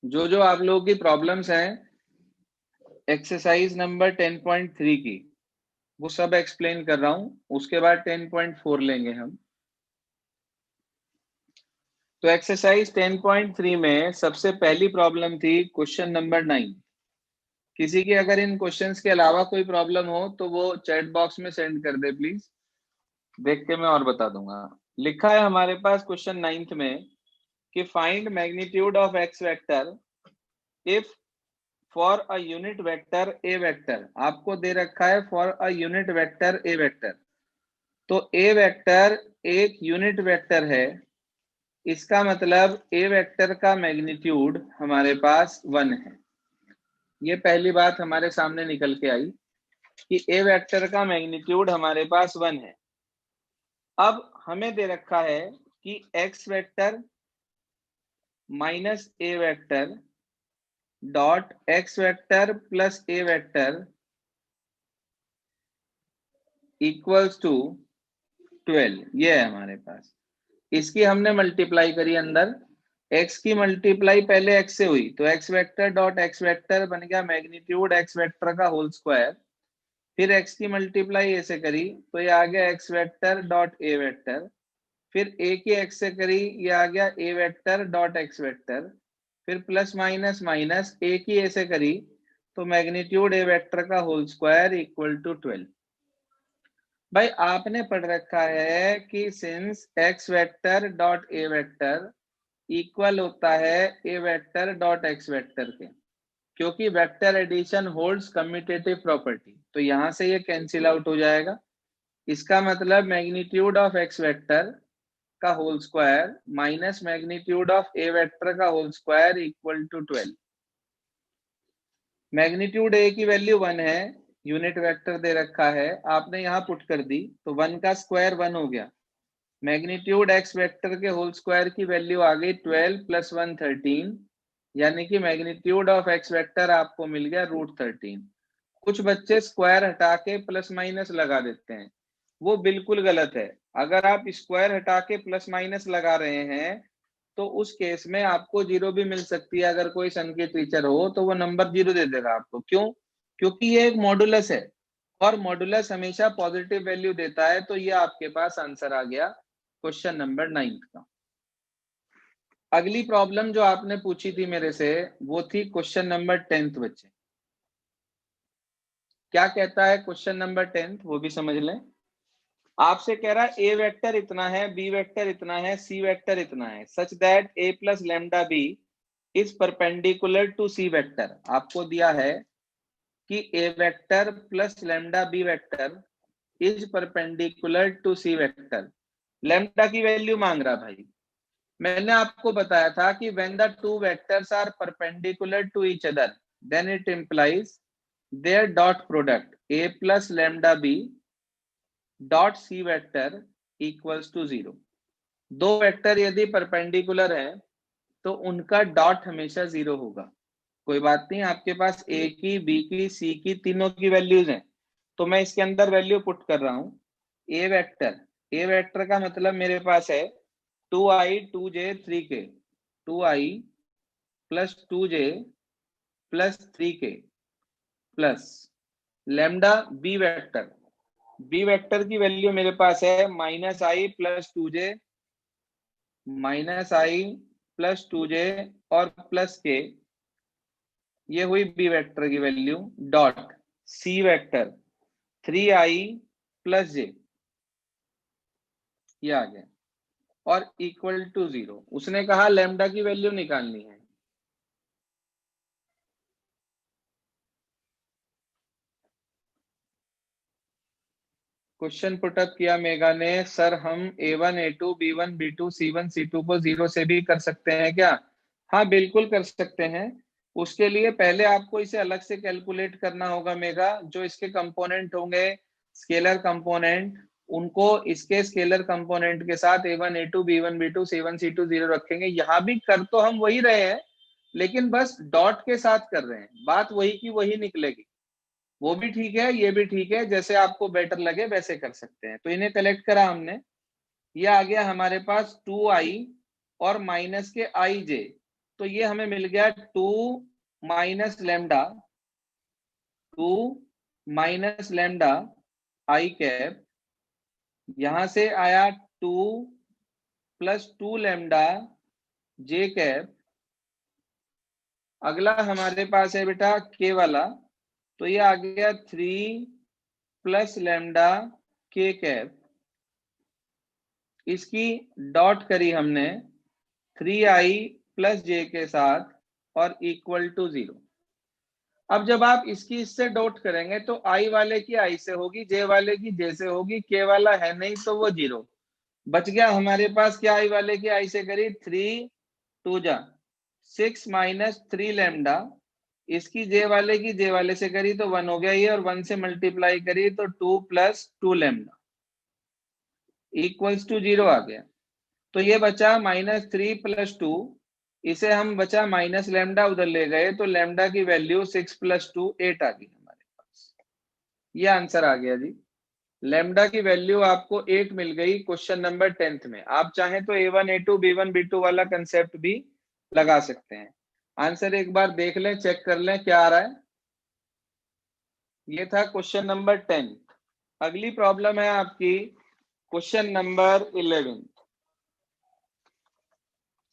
जो जो आप लोगों की प्रॉब्लम्स हैं एक्सरसाइज नंबर 10.3 की, वो सब एक्सप्लेन कर रहा हूं, उसके बाद 10.4 लेंगे हम। तो एक्सरसाइज 10.3 में सबसे पहली प्रॉब्लम थी क्वेश्चन नंबर 9। किसी की अगर इन क्वेश्चंस के अलावा कोई प्रॉब्लम हो तो वो चैट बॉक्स में सेंड कर दे प्लीज, देख के मैं और बता दूंगा। लिखा है हमारे पास क्वेश्चन 9 में कि find magnitude of X vector if for a unit vector A vector. आपको दे रखा है for a unit vector A vector, तो ए वेक्टर एक यूनिट वेक्टर है, इसका मतलब ए वेक्टर का मैग्नीट्यूड हमारे पास 1 है। ये पहली बात हमारे सामने निकल के आई कि ए वेक्टर का मैग्नीट्यूड हमारे पास 1 है। अब हमें दे रखा है कि x vector minus a vector dot x vector plus a vector equals to 12। ये है हमारे पास, इसकी हमने मल्टीप्लाई करी अंदर। x की मल्टीप्लाई पहले x से हुई तो x vector dot x vector बन गया मैग्नीट्यूड x वेक्टर का होल स्क्वायर। फिर x की मल्टीप्लाई a से करी तो ये आ गया x vector dot a vector. फिर a की x से करी, ये आ गया a vector dot x vector. फिर प्लस माइनस माइनस a की a से करी तो मैग्नीट्यूड a वेक्टर का होल स्क्वायर इक्वल टू 12। भाई आपने पढ़ रखा है कि since x vector dot a vector equal होता है ए वेक्टर डॉट एक्स वेक्टर के, क्योंकि vector addition holds commutative property, तो यहां से ये कैंसिल आउट हो जाएगा। इसका मतलब मैग्नीट्यूड ऑफ एक्स वेक्टर का whole square minus magnitude of A vector का whole square equal to 12। Magnitude A की वैल्यू 1 है, यूनिट वेक्टर दे रखा है, आपने यहां पुट कर दी तो 1 का स्क्वायर 1 हो गया। मैग्नीट्यूड एक्स वेक्टर के होल स्क्वायर की वैल्यू आ गई 12 प्लस 1 13, यानी कि मैग्नीट्यूड ऑफ एक्स वेक्टर आपको मिल गया √13। कुछ बच्चे स्क्वायर हटा के प्लस माइनस लगा देते हैं, वो बिल्कुल गलत है। अगर आप स्क्वायर हटा के प्लस माइनस लगा रहे हैं तो उस केस में आपको जीरो भी मिल सकती है। अगर कोई संख्या टीचर हो तो वो नंबर जीरो दे देगा आपको। क्यों? क्योंकि ये एक मॉडुलस है और मॉडुलस हमेशा पॉजिटिव वैल्यू देता है। तो ये आपके पास आंसर आ गया क्वेश्चन नंबर 9 का। अगली प्रॉब्लम जो आपने पूछी थी मेरे से वो थी क्वेश्चन नंबर 10 बच्चे। क्या कहता है क्वेश्चन नंबर 10, वो भी समझ लें। आपसे कह रहा है ए वेक्टर इतना है, बी वेक्टर इतना है, सी वेक्टर इतना है, such that A plus lambda B is perpendicular to C vector. आपको दिया है कि A vector plus lambda B vector is perpendicular to C vector. Lambda की वैल्यू मांग रहा भाई। मैंने आपको बताया था कि when the two vectors are perpendicular to each other then it implies their dot product a plus lambda b dot c vector equals to 0। दो वेक्टर यदि परपेंडिकुलर है तो उनका डॉट हमेशा 0 होगा। कोई बात नहीं, आपके पास a की, b की, c की, तीनों की वैल्यूज हैं, तो मैं इसके अंदर वैल्यू पुट कर रहा हूं। ए वेक्टर का मतलब मेरे पास है 2i 2j 3k, 2i plus 2j plus 3k plus lambda B vector की वैल्यू मेरे पास है -i प्लस 2j -i+2j और प्लस के। ये हुई बी वेक्टर की value dot C vector 3i plus j, ये आ गया और इक्वल टू 0। उसने कहा लैम्डा की वैल्यू निकालनी है। क्वेश्चन पुटअप किया मेगा ने, सर हम a1 a2 b1 b2 c1 c2 को 0 से भी कर सकते हैं क्या? हाँ बिल्कुल कर सकते हैं। उसके लिए पहले आपको इसे अलग से कैलकुलेट करना होगा मेगा। जो इसके कंपोनेंट होंगे स्केलर कंपोनेंट, उनको इसके स्केलर कंपोनेंट के साथ a1 a2 b1 b2 c1 c2 0 रखेंगे। यहाँ भी कर तो हम वही रहे हैं, लेकिन बस डॉट के साथ कर रहे हैं, बात वही की वही निकलेगी। वो भी ठीक है, ये भी ठीक है, जैसे आपको बेटर लगे वैसे कर सकते हैं। तो इन्हें कलेक्ट करा हमने, ये आ गया हमारे पास 2i और माइनस के i j तो ये हमें मिल गया 2 minus lambda, 2 minus lambda I cap, यहां से आया 2 प्लस 2 लेमडा जे कैप। अगला हमारे पास है बेटा के वाला, तो ये आ गया 3 प्लस लेमडा के कैप, इसकी डॉट करी हमने 3i प्लस जे के साथ और इक्वल टू 0। अब जब आप इसकी इससे डॉट करेंगे तो i वाले की i से होगी, जे वाले की जे से होगी, के वाला है नहीं तो वो 0 बच गया हमारे पास। क्या i वाले की i से करी 3 2 जा 6 माइनस 3 लेमडा, इसकी जे वाले की जे वाले से करी तो 1 हो गया ये, और 1 से मल्टीप्लाई करी तो 2 प्लस 2 लेमडा इक्वल्स टू 0 आ गया। तो ये बचा -3 प्लस 2, इसे हम बचा माइनस लेमडा उधर ले गए तो लेमडा की वैल्यू 6 प्लस 2 8 आ गई हमारे पास। ये आंसर आ गया जी। लेमडा की वैल्यू आपको 8 मिल गई क्वेश्चन नंबर 10th में। आप चाहें तो A1 A2 B1 B2 वाला कंसेप्ट भी लगा सकते हैं। आंसर एक बार देख लें, चेक कर लें क्या आ रहा है। ये था क्वेश्चन नंबर 10। अगली प्रॉब्लम है आपकी क्वेश्चन नंबर 11।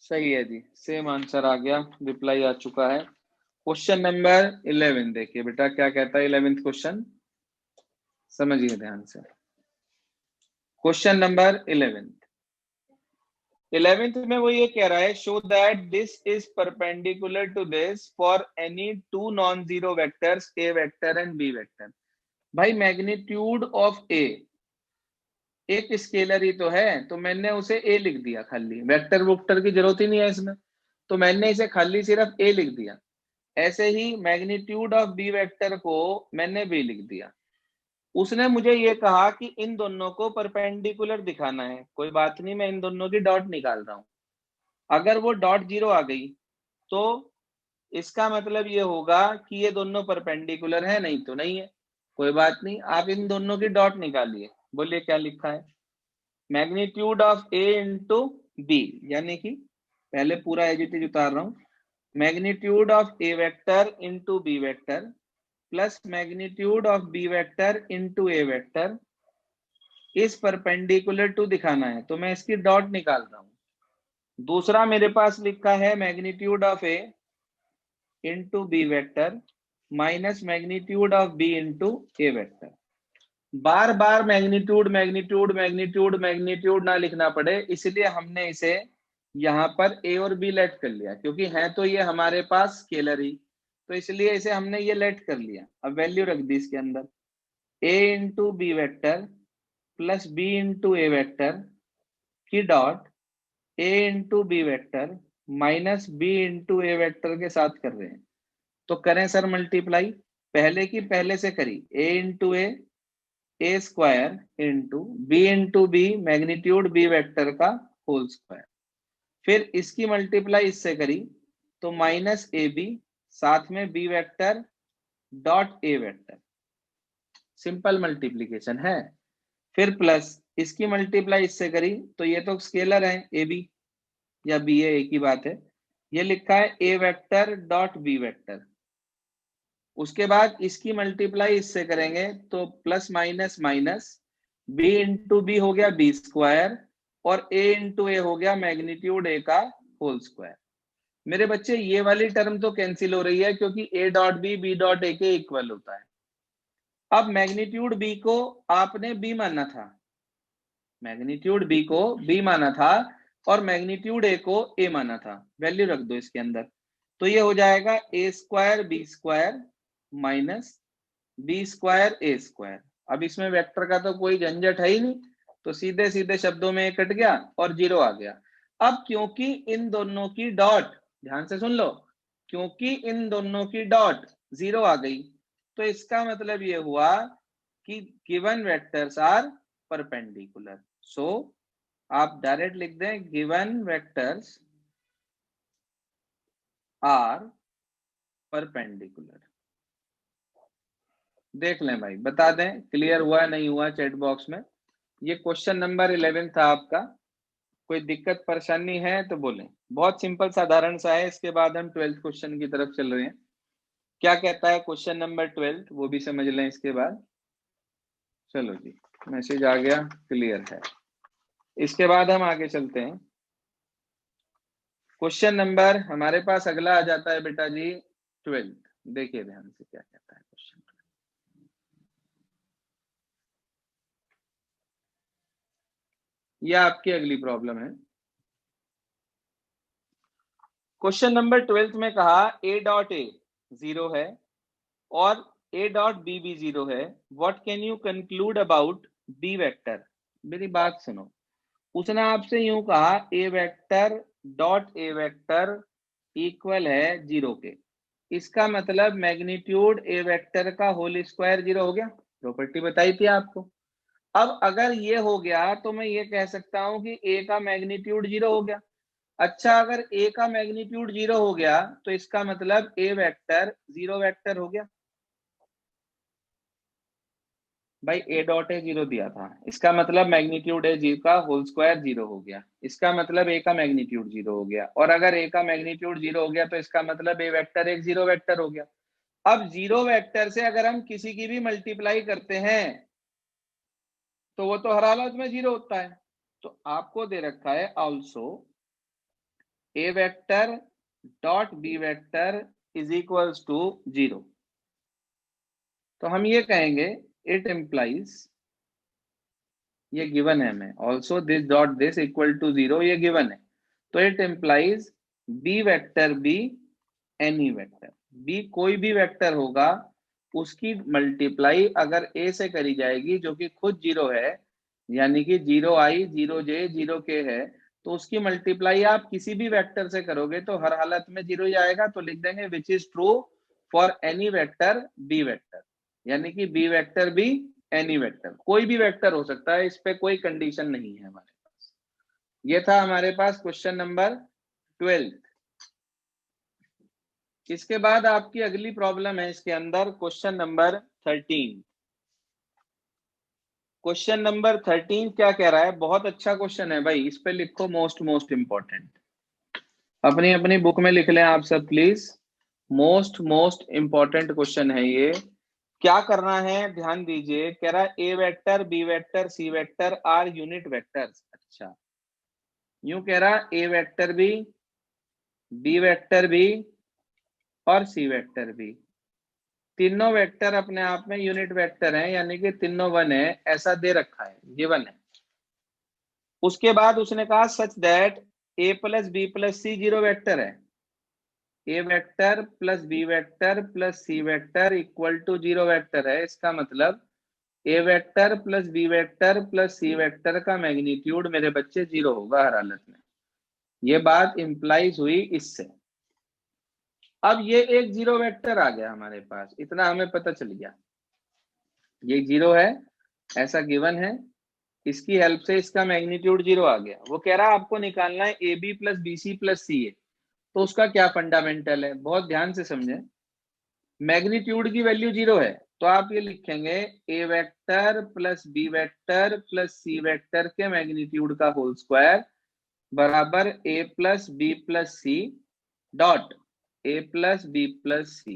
सही है जी, सेम आंसर आ गया, रिप्लाई आ चुका है। क्वेश्चन नंबर 11 देखिए बेटा क्या कहता है 11th क्वेश्चन, समझिए ध्यान से। क्वेश्चन नंबर 11th में वो ये कह रहा है show that this is perpendicular to this for any two non zero vectors A vector and B vector. भाई मैग्नीट्यूड ऑफ ए एक स्केलर ही तो है, तो मैंने उसे ए लिख दिया, खाली वेक्टर वुक्टर की जरूरत ही नहीं है इसमें, तो मैंने इसे खाली सिर्फ ए लिख दिया। ऐसे ही मैग्नीट्यूड ऑफ बी वेक्टर को मैंने बी लिख दिया। उसने मुझे ये कहा कि इन दोनों को परपेंडिकुलर दिखाना है। कोई बात नहीं, मैं इन दोनों की डॉट निकाल रहा हूं। अगर वो डॉट 0 आ गई तो इसका मतलब ये होगा कि ये दोनों परपेंडिकुलर है, नहीं तो नहीं है। कोई बात नहीं, आप इन दोनों की डॉट निकालिए। बोलिए क्या लिखा है। Magnitude of A into B, यानी कि पहले पूरा एज इट इज उतार रहा हूं, magnitude of A vector into B vector plus magnitude of B vector into A vector is perpendicular to दिखाना है, तो मैं इसकी डॉट निकाल रहा हूं। दूसरा मेरे पास लिखा है magnitude of A into B vector minus magnitude of B into A vector. बार बार मैग्नीट्यूड मैग्नीट्यूड मैग्नीट्यूड मैग्नीट्यूड ना लिखना पड़े, इसलिए हमने इसे यहाँ पर ए और बी लेट कर लिया, क्योंकि है तो ये हमारे पास स्केलर ही, तो इसलिए इसे हमने ये लेट कर लिया। अब वैल्यू रख दी इसके अंदर, A into B vector plus B into A vector की dot A into B vector minus B into A vector के साथ कर रहे हैं। तो करें सर मल्टीप्लाई, पहले की पहले से करी, A into A square into B magnitude B vector का होल स्क्वायर, फिर इसकी मल्टीप्लाई इससे करी तो माइनस ए बी साथ में B vector dot A vector, simple multiplication है। फिर प्लस इसकी मल्टीप्लाई इससे करी तो ये तो स्केलर है ए बी या बी ए, एक ही बात है। ये लिखा है ए वेक्टर डॉट बी वेक्टर, उसके बाद इसकी मल्टीप्लाई इससे करेंगे तो plus minus minus B into B हो गया बी स्क्वायर और ए इंटू ए हो गया मैग्नीट्यूड ए का होल स्क्वायर। मेरे बच्चे ये वाली टर्म तो कैंसिल हो रही है क्योंकि A dot B dot A के इक्वल होता है। अब मैग्नीट्यूड बी को आपने बी माना था, मैग्नीट्यूड बी को बी माना था और मैग्नीट्यूड ए को ए माना था, वैल्यू रख दो इसके अंदर, तो ये हो जाएगा A square B square minus B square A square. अब इसमें वेक्टर का तो कोई झंझट है ही नहीं, तो सीधे सीधे शब्दों में कट गया और 0 आ गया। अब क्योंकि इन दोनों की डॉट, ध्यान से सुन लो, क्योंकि इन दोनों की डॉट 0 आ गई तो इसका मतलब ये हुआ कि गिवन वेक्टर्स आर परपेंडिकुलर। सो आप डायरेक्ट लिख दें गिवन वेक्टर्स आर परपेंडिकुलर। देख लें भाई, बता दें क्लियर हुआ नहीं हुआ चैट बॉक्स में। ये क्वेश्चन नंबर 11 था आपका। कोई दिक्कत परेशानी है तो बोलें। बहुत सिंपल साधारण सा है। इसके बाद हम 12th क्वेश्चन की तरफ चल रहे हैं। क्या कहता है क्वेश्चन नंबर 12 वो भी समझ लें इसके बाद। चलो जी, मैसेज आ गया, क्लियर है। इसके बाद हम आगे चलते हैं। क्वेश्चन नंबर हमारे पास अगला आ जाता है बेटा जी 12। देखिए ध्यान से क्या कहता है क्वेश्चन। यह आपकी अगली प्रॉब्लम है। क्वेश्चन नंबर 12 में कहा a डॉट ए 0 है और a डॉट बी भी 0 है। What can you conclude about b vector. मेरी बात सुनो। उसने आपसे यूं कहा a vector dot a vector equal है 0 के। इसका मतलब मैग्नीट्यूड a वेक्टर का होल स्क्वायर 0 हो गया। प्रॉपर्टी बताई थी आपको। अब अगर ये हो गया तो मैं ये कह सकता हूं कि a का मैग्नीट्यूड 0 हो गया। अच्छा, अगर a का मैग्नीट्यूड 0 हो गया तो इसका मतलब a वेक्टर 0 वेक्टर हो गया। भाई a डॉट ए 0 दिया था, इसका मतलब मैग्नीट्यूड है जी का होल स्क्वायर 0 हो गया। इसका मतलब a का मैग्नीट्यूड 0 हो गया। और अगर a का मैग्नीट्यूड 0 हो गया तो इसका मतलब a वेक्टर एक 0 वेक्टर हो गया। अब 0 वेक्टर से अगर हम किसी की भी मल्टीप्लाई करते हैं तो वो तो हर हालत में 0 होता है। तो आपको दे रखा है also a vector dot b vector is equals to 0। तो हम ये कहेंगे इट इम्प्लाइज, ये गिवन है हमें, also this dot this equal to 0, ये गिवन है। तो it implies b vector b any vector, b कोई भी वेक्टर होगा उसकी मल्टीप्लाई अगर a से करी जाएगी जो कि खुद 0 है, यानी कि 0i 0j 0k है, तो उसकी मल्टीप्लाई आप किसी भी वेक्टर से करोगे तो हर हालत में 0 ही आएगा। तो लिख देंगे which is true for any vector b vector, यानी कि b vector b any vector, कोई भी वेक्टर हो सकता है, इस पे कोई कंडीशन नहीं है हमारे पास। ये था हमारे पास क्वेश्चन नंबर 12। इसके बाद आपकी अगली प्रॉब्लम है इसके अंदर क्वेश्चन नंबर 13। क्वेश्चन नंबर 13 क्या कह रहा है, बहुत अच्छा क्वेश्चन है भाई, इस पे लिखो मोस्ट इंपॉर्टेंट। अपनी अपनी बुक में लिख लें आप सब प्लीज। मोस्ट इंपॉर्टेंट क्वेश्चन है ये। क्या करना है ध्यान दीजिए। कह रहा है ए vector B vector C vector are unit vectors. अच्छा, यूं कह रहा ए वेक्टर भी बी वेक्टर भी और सी वेक्टर भी, तीनों वेक्टर अपने आप में यूनिट वेक्टर हैं, यानी कि तीनों वन है, ऐसा दे रखा है, ये वन है। उसके बाद उसने कहा such that A plus B plus C 0 vector है। ए vector plus B vector plus C vector equal to 0 vector है। इसका मतलब A vector plus B vector plus C vector का मैग्नीट्यूड मेरे बच्चे 0 होगा हर हालत में। ये बात इंप्लाइज हुई इससे। अब ये एक 0 वेक्टर आ गया हमारे पास, इतना हमें पता चल गया, ये 0 है, ऐसा गिवन है। इसकी हेल्प से इसका मैग्नीट्यूड 0 आ गया। वो कह रहा है आपको निकालना है A B plus B C plus C A. तो उसका क्या फंडामेंटल है, बहुत ध्यान से समझें। मैग्नीट्यूड की वैल्यू 0 है तो आप ये लिखेंगे A vector plus B vector plus C vector के मैग्नीट्यूड का होल स्क्वायर बराबर A plus B plus C dot A plus B plus C.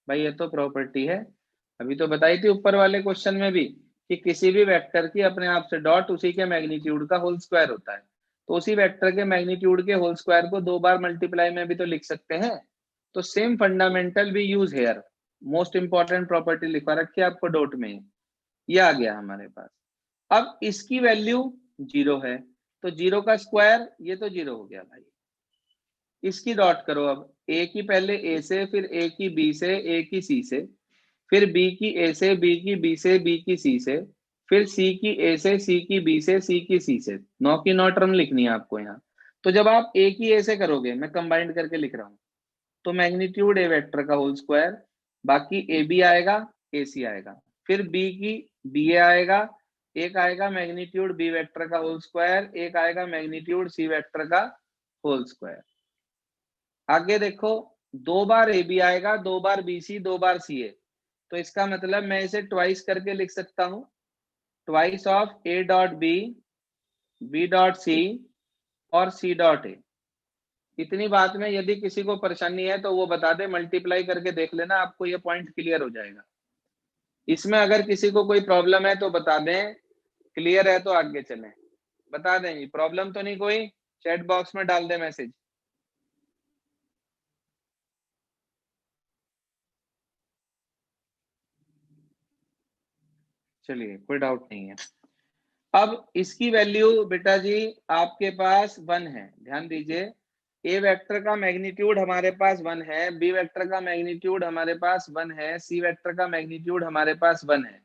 भाई ये तो प्रॉपर्टी है, अभी तो बताई थी ऊपर वाले क्वेश्चन में भी कि किसी भी वेक्टर की अपने आप से डॉट उसी के मैग्नीट्यूड का होल स्क्वायर होता है। तो उसी वेक्टर के मैग्नीट्यूड के होल स्क्वायर को 2 बार मल्टीप्लाई में भी तो लिख सकते हैं। तो सेम फंडामेंटल भी use hair. Most important property लिखवा रखी है आपको डॉट में, ये आ गया हमारे पास। अब इसकी वैल्यू 0 है तो 0 का स्क्वायर, ये तो 0 हो गया भाई। इसकी डॉट करो अब, ए की पहले ए से, फिर ए की बी से, ए की सी से, फिर बी की ए से, बी की बी से, बी की सी से, फिर सी की ए से, सी की बी से, सी की सी से। नौ की नौ टर्म लिखनी है आपको यहाँ। तो जब आप ए की ए से करोगे, मैं कंबाइंड करके लिख रहा हूँ, तो मैग्नीट्यूड ए वेक्टर का होल स्क्वायर, बाकी ए बी आएगा, ए सी आएगा, फिर बी की बी ए आएगा, एक आएगा मैग्नीट्यूड बी वेक्टर का होल स्क्वायर, एक आएगा मैग्नीट्यूड सी वेक्टर का होल स्क्वायर। आगे देखो, 2 बार ए बी आएगा, 2 बार B C, 2 bar C A. तो इसका मतलब मैं इसे ट्वाइस करके लिख सकता हूं, twice of A dot B, B dot C और सी डॉट ए। इतनी बात में यदि किसी को परेशानी है तो वो बता दे, मल्टीप्लाई करके देख लेना, आपको ये पॉइंट क्लियर हो जाएगा। इसमें अगर किसी को कोई प्रॉब्लम है तो बता दें, क्लियर है तो आगे चलें। बता दें, प्रॉब्लम तो नहीं कोई? चैट बॉक्स में डाल दे मैसेज। चलिए, कोई डाउट नहीं है। अब इसकी वैल्यू बेटा जी आपके पास 1 है, ध्यान दीजिए। ए वेक्टर का मैग्नीट्यूड हमारे पास 1 है, बी वेक्टर का मैग्नीट्यूड हमारे पास 1 है, सी वेक्टर का मैग्नीट्यूड हमारे पास 1 है।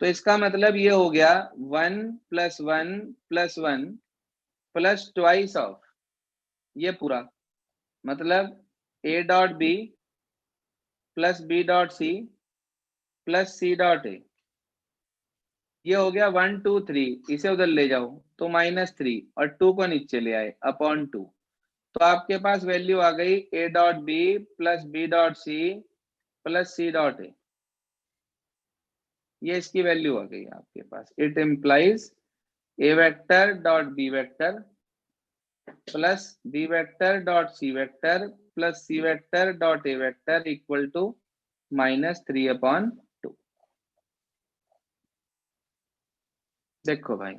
तो इसका मतलब ये हो गया 1 + 1 + 1 प्लस ट्वाइस ऑफ ये पूरा, मतलब A dot B plus B dot C plus C dot A. ये हो गया 1 2 3, इसे उधर ले जाओ तो -3 और 2 को नीचे ले आए अपॉन 2। तो आपके पास वैल्यू आ गई A dot B plus B dot C plus C dot A. ये इसकी वैल्यू आ गई आपके पास। It implies A vector dot B vector plus B vector dot C vector plus C vector dot A vector equal to -3/2। देखो भाई,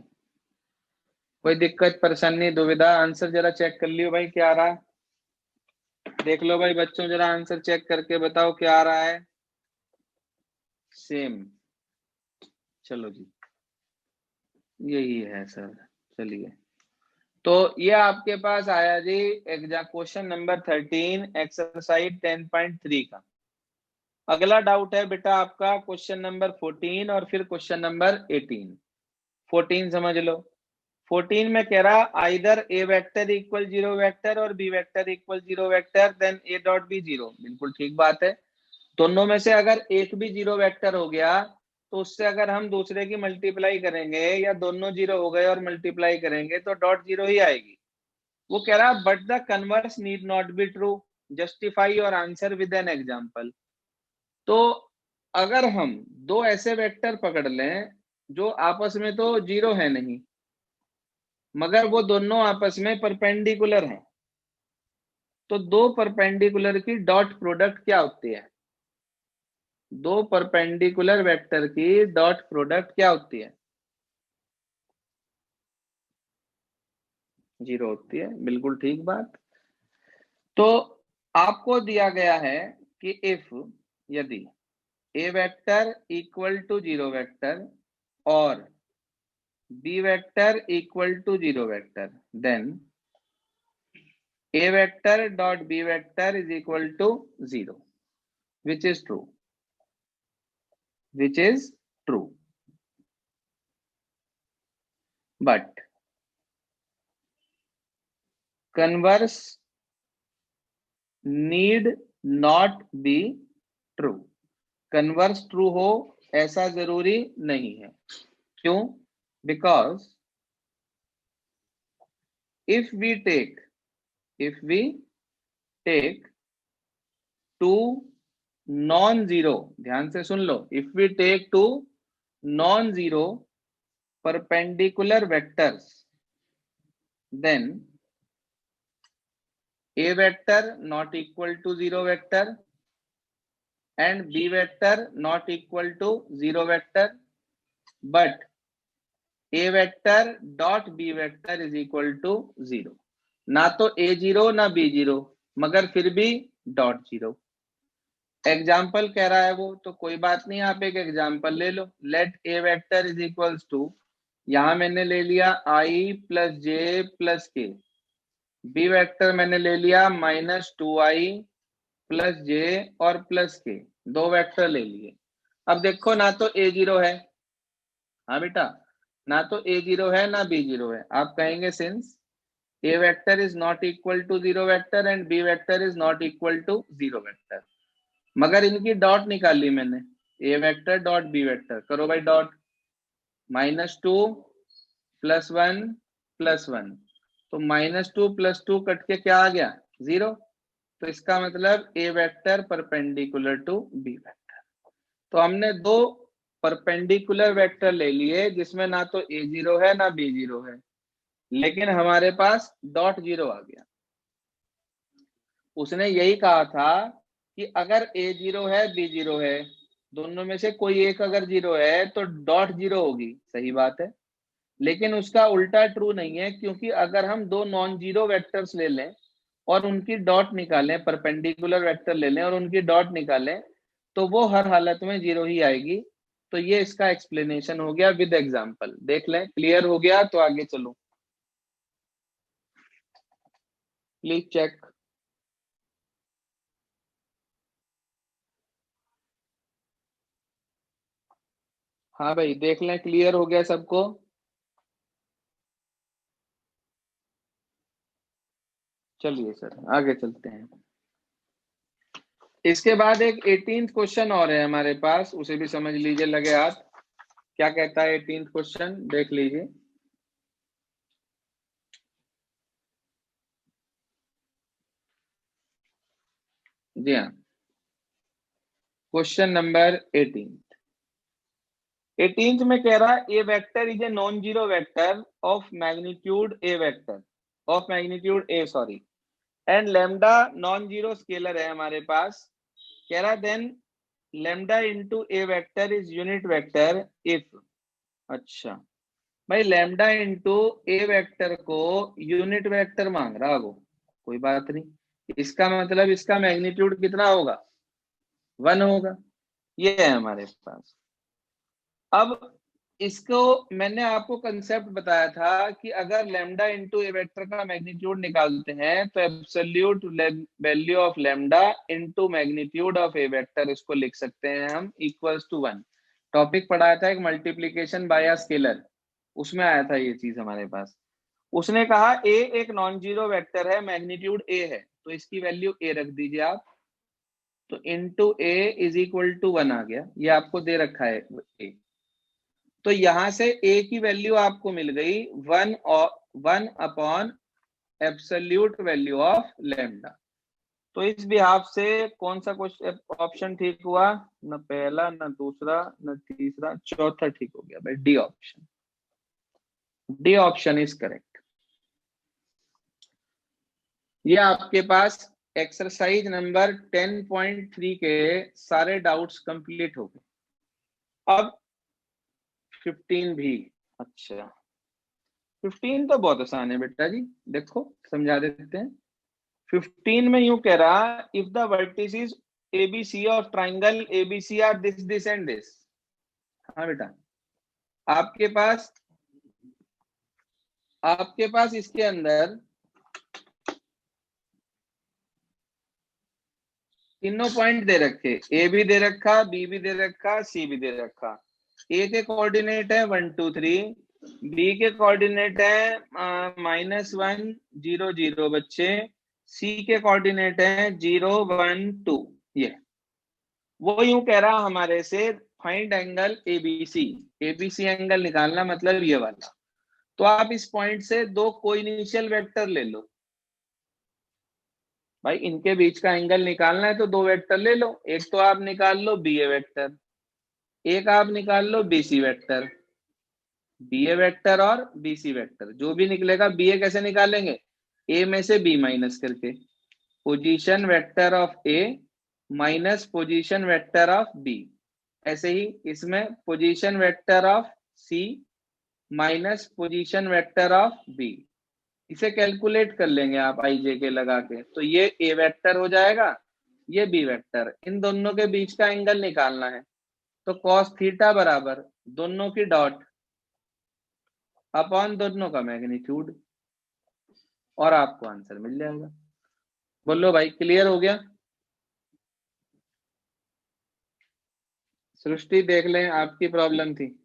कोई दिक्कत परेशानी दुविधा? आंसर जरा चेक कर लियो भाई, क्या आ रहा है? देख लो भाई बच्चों, जरा आंसर चेक करके बताओ क्या आ रहा है। सेम, चलो जी, यही है सर। चलिए, तो ये आपके पास आया जी एग्जाम क्वेश्चन नंबर 13 एक्सरसाइज 10.3 का। अगला डाउट है बेटा आपका क्वेश्चन नंबर 14 और फिर क्वेश्चन नंबर 18। 14 समझ लो। 14 में कह रहा either A vector equal 0 vector और B vector equal 0 vector then A dot B 0। बिल्कुल ठीक बात है। दोनों में से अगर एक भी 0 वेक्टर हो गया तो उससे अगर हम दूसरे की मल्टीप्लाई करेंगे या दोनों 0 हो गए और मल्टीप्लाई करेंगे तो डॉट 0 ही आएगी। वो कह रहा but the converse need not be true, justify your answer with an example. तो अगर हम दो ऐसे वेक्टर पकड़ लें जो आपस में तो 0 है नहीं, मगर वो दोनों आपस में परपेंडिकुलर हैं, तो दो परपेंडिकुलर की डॉट प्रोडक्ट क्या होती है? दो परपेंडिकुलर वेक्टर की डॉट प्रोडक्ट क्या होती है? 0 होती है, बिल्कुल ठीक बात। तो आपको दिया गया है कि इफ, यदि A vector equal to 0 vector और B vector equal to 0 vector, then a vector dot b vector is equal to 0, which is true, which is true. But converse need not be true. converse true हो ऐसा जरूरी नहीं है। क्यों? Because if we take two non-zero, ध्यान से सुन लो, if we take two non-zero perpendicular vectors, then a vector not equal to 0 vector and b vector not equal to 0 vector, but a vector dot b vector is equal to 0। ना तो a0 ना b0, मगर फिर भी dot 0। Example कह रहा है वो, तो कोई बात नहीं, आप एक एग्जाम्पल ले लो। Let A vector is equals to, यहां मैंने ले लिया i plus J plus K, B vector मैंने ले लिया -2i प्लस जे और प्लस के, दो वेक्टर ले लिए। अब देखो, ना तो a0 है, हाँ बेटा, ना तो a0 है ना b0 है। आप कहेंगे since a vector is not equal to 0 vector and b vector is not equal to 0 vector, मगर इनकी डॉट निकाल ली मैंने, a vector dot b vector, करो भाई डॉट, -2 + 1 + 1, तो -2 + 2 कट के क्या आ गया? 0। तो इसका मतलब A vector perpendicular to B vector. तो हमने दो परपेंडिकुलर वेक्टर ले लिए जिसमें ना तो a0 है ना b0 है। लेकिन हमारे पास डॉट जीरो आ गया। उसने यही कहा था कि अगर ए जीरो है बी जीरो है, दोनों में से कोई एक अगर जीरो है तो डॉट जीरो होगी, सही बात है। लेकिन उसका उल्टा ट्रू नहीं है, क्योंकि अगर हम दो नॉन जीरो वेक्टर्स ले लें और उनकी डॉट निकालें, परपेंडिकुलर वेक्टर ले लें और उनकी डॉट निकालें, तो वो हर हालत में जीरो ही आएगी। तो ये इसका एक्सप्लेनेशन हो गया विद एग्जांपल। देख लें, क्लियर हो गया तो आगे चलो, प्लीज चेक। हाँ भाई, देख लें, क्लियर हो गया सबको। चलिए सर, आगे चलते हैं। इसके बाद एक 18th क्वेश्चन और है हमारे पास, उसे भी समझ लीजिए, लगे हाथ। क्या कहता है 18th क्वेश्चन, देख लीजिए। जी हाँ, क्वेश्चन नंबर 18th में कह रहा है ए vector is a non zero vector of magnitude A vector, of magnitude A sorry, and lambda non zero scalar है हमारे पास। कह रहा then lambda into A vector is unit vector if. अच्छा भाई, लेमडा इंटू ए वेक्टर को unit vector मांग रहा हो, कोई बात नहीं। इसका मतलब इसका मैग्नीट्यूड कितना होगा, 1 होगा। ये है हमारे पास। अब इसको मैंने आपको कंसेप्ट बताया था कि अगर लेमडा इंटू ए वेक्टर का मैग्नीट्यूड निकालते हैं तो absolute value of lambda into magnitude of A vector, इसको लिख सकते हैं हम इक्वल्स टू 1। टॉपिक पढ़ाया था एक मल्टीप्लीकेशन बाय अ स्केलर, उसमें आया था ये चीज हमारे पास। उसने कहा ए एक नॉन जीरो वेक्टर है, मैग्नीट्यूड ए है, तो इसकी वैल्यू ए रख दीजिए आप। तो into A is equal to 1 आ गया, ये आपको दे रखा है ए। तो यहां से ए की वैल्यू आपको मिल गई 1 और 1 upon absolute value of lambda. तो इस बिहाफ से कौन सा क्वेश्चन ऑप्शन ठीक हुआ, न पहला न दूसरा न तीसरा, चौथा ठीक हो गया भाई, D option. D option is correct. ये आपके पास एक्सरसाइज नंबर 10.3 के सारे डाउट्स कंप्लीट हो गए। अब 15 भी। अच्छा, 15 तो बहुत आसान है बेटा जी, देखो समझा देते हैं। 15 में यूं कह रहा, if the vertices ABC of triangle ABC are this this and this. हाँ बेटा, आपके पास इसके अंदर तीनों पॉइंट दे रखे, ए भी दे रखा, बी भी दे रखा, सी भी दे रखा। ए के कोऑर्डिनेट है 1 2 3, बी के कोऑर्डिनेट है -1 0 0 बच्चे, सी के कोऑर्डिनेट है 0 1 2। ये वो यूं कह रहा हमारे से, find angle ABC. ABC angle निकालना मतलब ये वाला। तो आप इस पॉइंट से दो कोइनिशियल वेक्टर ले लो भाई, इनके बीच का एंगल निकालना है तो दो वेक्टर ले लो। एक तो आप निकाल लो बी ए वेक्टर, एक आप निकाल लो बी सी वेक्टर। बी ए वेक्टर और बी सी वेक्टर जो भी निकलेगा, बी ए कैसे निकालेंगे, ए में से बी माइनस करके, position vector of A minus position vector of B. ऐसे ही इसमें position vector of C minus position vector of B. इसे कैलकुलेट कर लेंगे आप आई जे के लगा के, तो ये ए वेक्टर हो जाएगा, ये बी वेक्टर। इन दोनों के बीच का एंगल निकालना है, तो कॉस थीटा बराबर दोनों की डॉट अपॉन दोनों का मैग्नीट्यूड, और आपको आंसर मिल जाएगा। बोलो भाई, क्लियर हो गया। सृष्टि देख लें, आपकी प्रॉब्लम थी।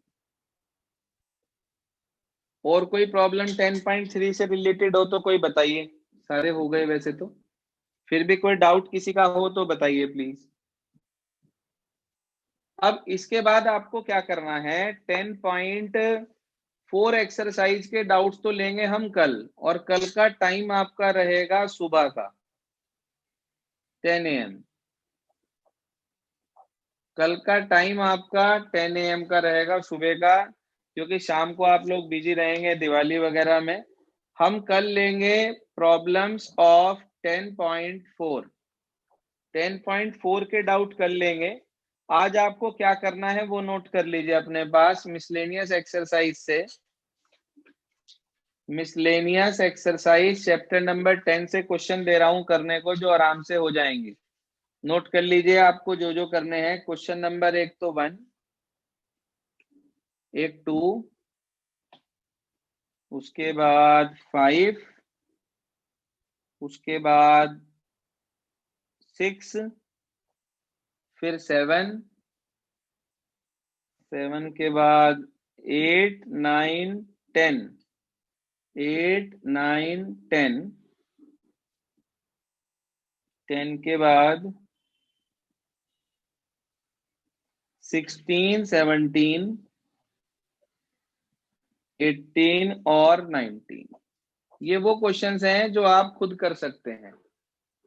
और कोई प्रॉब्लम 10.3 से रिलेटेड हो तो कोई बताइए, सारे हो गए वैसे तो। फिर भी कोई डाउट किसी का हो तो बताइए प्लीज। अब इसके बाद आपको क्या करना है, 10.4 एक्सरसाइज के डाउट्स तो लेंगे हम कल, और कल का टाइम आपका रहेगा सुबह का 10 AM। कल का टाइम आपका 10 AM का रहेगा सुबह का, क्योंकि शाम को आप लोग बिजी रहेंगे दिवाली वगैरह में। हम कल लेंगे प्रॉब्लम्स ऑफ 10.4। 10.4 के डाउट कर लेंगे। आज आपको क्या करना है वो नोट कर लीजिए अपने पास। मिसलेनियस एक्सरसाइज से, मिसलेनियस एक्सरसाइज चैप्टर नंबर 10 से क्वेश्चन दे रहा हूं करने को, जो आराम से हो जाएंगे। नोट कर लीजिए आपको जो जो करने हैं। क्वेश्चन नंबर एक तो 1, एक 2, उसके बाद 5, उसके बाद 6, फिर 7, 7 के बाद 8, 9, 10, 8, 9, 10, 10 के बाद 16, 17, 18 और 19। ये वो क्वेश्चंस हैं जो आप खुद कर सकते हैं,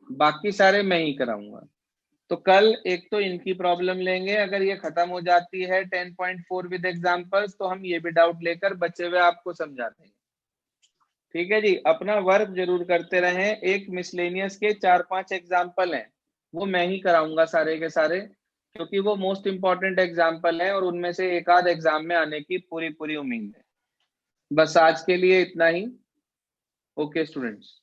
बाकी सारे मैं ही कराऊंगा। तो कल एक तो इनकी प्रॉब्लम लेंगे, अगर ये खत्म हो जाती है 10.4 विद एग्जांपल्स तो हम ये भी डाउट लेकर बचे हुए आपको समझा देंगे। ठीक है जी, अपना वर्क जरूर करते रहें। एक मिसलेनियस के 4-5 एग्जाम्पल हैं, वो मैं ही कराऊंगा सारे के सारे, क्योंकि वो मोस्ट इंपॉर्टेंट एग्जाम्पल है और उनमें से एक आध एग्जाम में आने की पूरी पूरी उम्मीद है। बस आज के लिए इतना ही। Okay students.